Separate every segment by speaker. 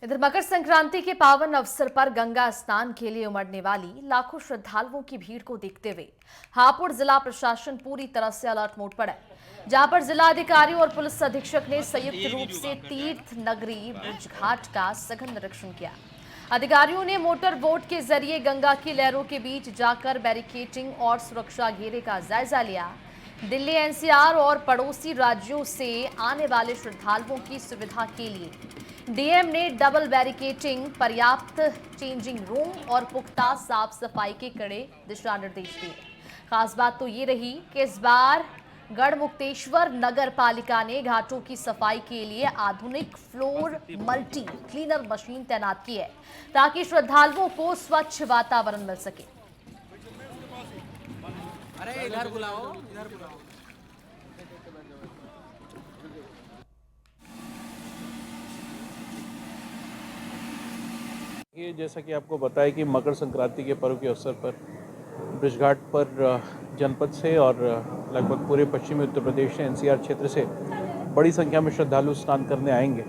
Speaker 1: इधर मकर संक्रांति के पावन अवसर पर गंगा स्नान के लिए उमड़ने वाली लाखों श्रद्धालुओं की भीड़ को देखते हुए हापुड़ जिला प्रशासन पूरी तरह से अलर्ट मोड पर है, जहां पर जिला अधिकारी और पुलिस अधीक्षक ने संयुक्त रूप से तीर्थ नगरी ब्रजघाट का सघन निरीक्षण किया। अधिकारियों ने मोटर बोट के जरिए गंगा की लहरों के बीच जाकर बैरिकेडिंग और सुरक्षा घेरे का जायजा लिया। दिल्ली एनसीआर और पड़ोसी राज्यों से आने वाले श्रद्धालुओं की सुविधा के लिए डीएम ने डबल बैरिकेडिंग, पर्याप्त चेंजिंग रूम और पुख्ता साफ सफाई के कड़े दिशा निर्देश दिए। खास बात तो ये रही कि इस बार गढ़मुक्तेश्वर नगर पालिका ने घाटों की सफाई के लिए आधुनिक फ्लोर मल्टी क्लीनर मशीन तैनात की है, ताकि श्रद्धालुओं को स्वच्छ वातावरण मिल सके।
Speaker 2: अरे इधर बुलाओ, इधर बुलाओ।
Speaker 3: ये जैसा कि आपको बताया कि मकर संक्रांति के पर्व के अवसर पर ब्रजघाट पर जनपद से और लगभग पूरे पश्चिमी उत्तर प्रदेश से एनसीआर क्षेत्र से बड़ी संख्या में श्रद्धालु स्नान करने आएंगे।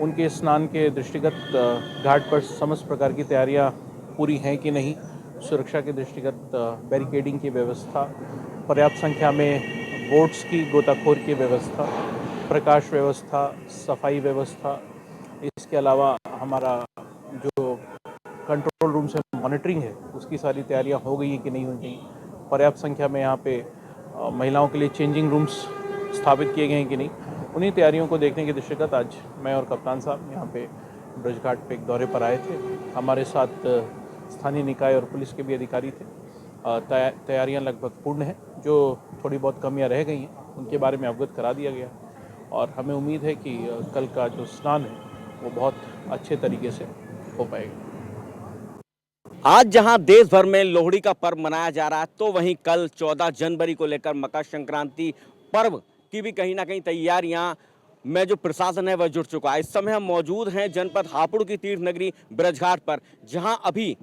Speaker 3: उनके स्नान के दृष्टिगत घाट पर समस्त प्रकार की तैयारियां पूरी हैं कि नहीं, सुरक्षा के दृष्टिगत बैरिकेडिंग की व्यवस्था, पर्याप्त संख्या में बोट्स की गोताखोर की व्यवस्था, प्रकाश व्यवस्था, सफाई व्यवस्था, इसके अलावा हमारा जो कंट्रोल रूम से मॉनिटरिंग है उसकी सारी तैयारियां हो गई हैं कि नहीं हो गई, पर्याप्त संख्या में यहाँ पे महिलाओं के लिए चेंजिंग रूम्स स्थापित किए गए हैं कि नहीं, उन्हीं तैयारियों को देखने के दृष्टिगत आज मैं और कप्तान साहब यहाँ पे ब्रजघाट पे एक दौरे पर आए थे। हमारे साथ स्थानीय निकाय और पुलिस के भी अधिकारी थे। तैयारियां लगभग पूर्ण हैं। जो थोड़ी बहुत कमियां रह गई हैं उनके बारे में अवगत करा दिया गया और हमें उम्मीद है कि कल का जो स्नान है वो बहुत अच्छे तरीके से हो पाएगा।
Speaker 2: आज जहां देश भर में लोहड़ी का पर्व मनाया जा रहा है, तो वहीं कल 14 जनवरी को लेकर मकर संक्रांति पर्व की भी कहीं ना कहीं तैयारियां में जो प्रशासन है वह जुट चुका है। इस समय हम मौजूद हैं जनपद हापुड़ की तीर्थ नगरी ब्रजघाट पर, जहां अभी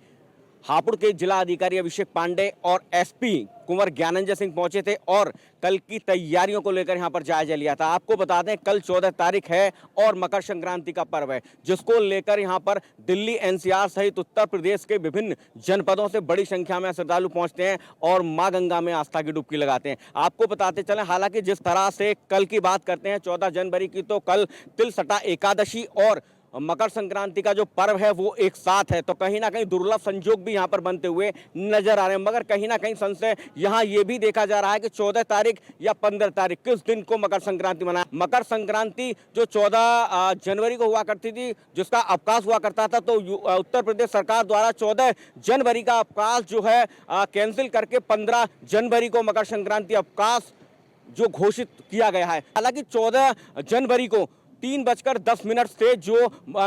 Speaker 2: हापुड़ के जिला अधिकारी अभिषेक पांडे और एसपी कुंवर ज्ञानंजय सिंह पहुंचे थे और कल की तैयारियों को लेकर यहां पर जायजा लिया था। आपको बता दें कल 14 तारीख है और मकर संक्रांति का पर्व है, जिसको लेकर यहां पर दिल्ली एनसीआर सहित उत्तर प्रदेश के विभिन्न जनपदों से बड़ी संख्या में श्रद्धालु पहुंचते हैं और मां गंगा में आस्था की डुबकी लगाते हैं। आपको बताते चलें, हालांकि जिस तरह से कल की बात करते हैं 14 जनवरी की, तो कल तिलसटा एकादशी और मकर संक्रांति का जो पर्व है वो एक साथ है, तो कहीं ना कहीं दुर्लभ संयोग भी यहां पर बनते हुए नजर आ रहे हैं। मगर कहीं ना कहीं संशय यहां ये भी देखा जा रहा है कि 14 तारीख या 15 तारीख किस दिन को मकर संक्रांति मनाए। मकर संक्रांति जो 14 जनवरी को हुआ करती थी, जिसका अवकाश हुआ करता था, तो उत्तर प्रदेश सरकार द्वारा 14 जनवरी का अवकाश जो है कैंसिल करके 15 जनवरी को मकर संक्रांति अवकाश जो घोषित किया गया है। हालांकि 14 जनवरी को 3:10 से जो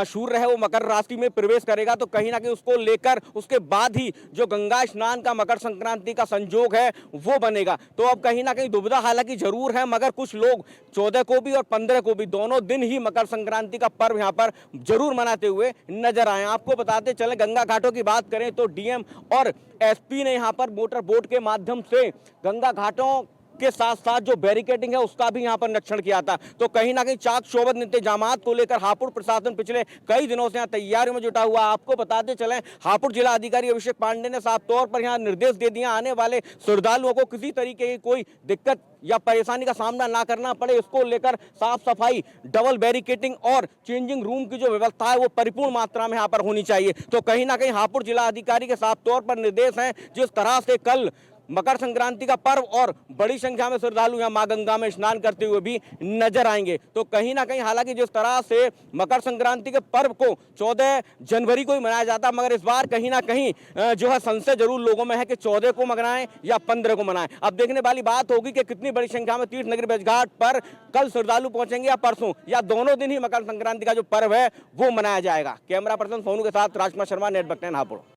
Speaker 2: सूर्य है वो मकर राशि में प्रवेश करेगा, तो कहीं ना कहीं उसको लेकर उसके बाद ही जो गंगा स्नान का मकर संक्रांति का संयोग है वो बनेगा। तो अब कहीं ना कहीं दुविधा हालांकि जरूर है, मगर कुछ लोग 14 को भी और 15 को भी दोनों दिन ही मकर संक्रांति का पर्व यहाँ पर जरूर मनाते हुए नजर आए। आपको बताते चले, गंगा घाटों की बात करें तो डीएम और एसपी ने यहाँ पर मोटर बोट के माध्यम से गंगा घाटों के साथ साथ जो बैरिकेडिंग है उसका भी यहां पर निरीक्षण किया था। तो कहीं ना कहीं चाक चौबंद इंतजामात को लेकर हापुड़ प्रशासन पिछले कई दिनों से यहां तैयारियों में जुटा हुआ। आपको बताते चलें, हापुड़ जिला अधिकारी अभिषेक पांडे ने साफ तौर पर यहां निर्देश दे दिया, आने वाले श्रद्धालुओं को किसी तरीके की कोई दिक्कत या परेशानी का सामना ना करना पड़े, इसको लेकर साफ सफाई, डबल बैरिकेडिंग और चेंजिंग रूम की जो व्यवस्था है वो परिपूर्ण मात्रा में यहाँ पर होनी चाहिए। तो कहीं ना कहीं हापुड़ जिला अधिकारी के साफ तौर पर निर्देश हैं, जिस तरह से कल मकर संक्रांति का पर्व और बड़ी संख्या में श्रद्धालु यहां मां गंगा में स्नान करते हुए भी नजर आएंगे। तो कहीं ना कहीं हालांकि जिस तरह से मकर संक्रांति के पर्व को 14 जनवरी को ही मनाया जाता, मगर इस बार कहीं ना कहीं जो है संशय जरूर लोगों में है कि 14 को मनाएं या 15 को मनाएं। अब देखने वाली बात होगी कि कितनी बड़ी संख्या में तीर्थ नगरी ब्रजघाट पर कल श्रद्धालु पहुंचेंगे या परसों या दोनों दिन ही मकर संक्रांति का जो पर्व है वो मनाया जाएगा। कैमरा पर्सन सोनू के साथ राजकुमार शर्मा, नेट 10 हापुड़।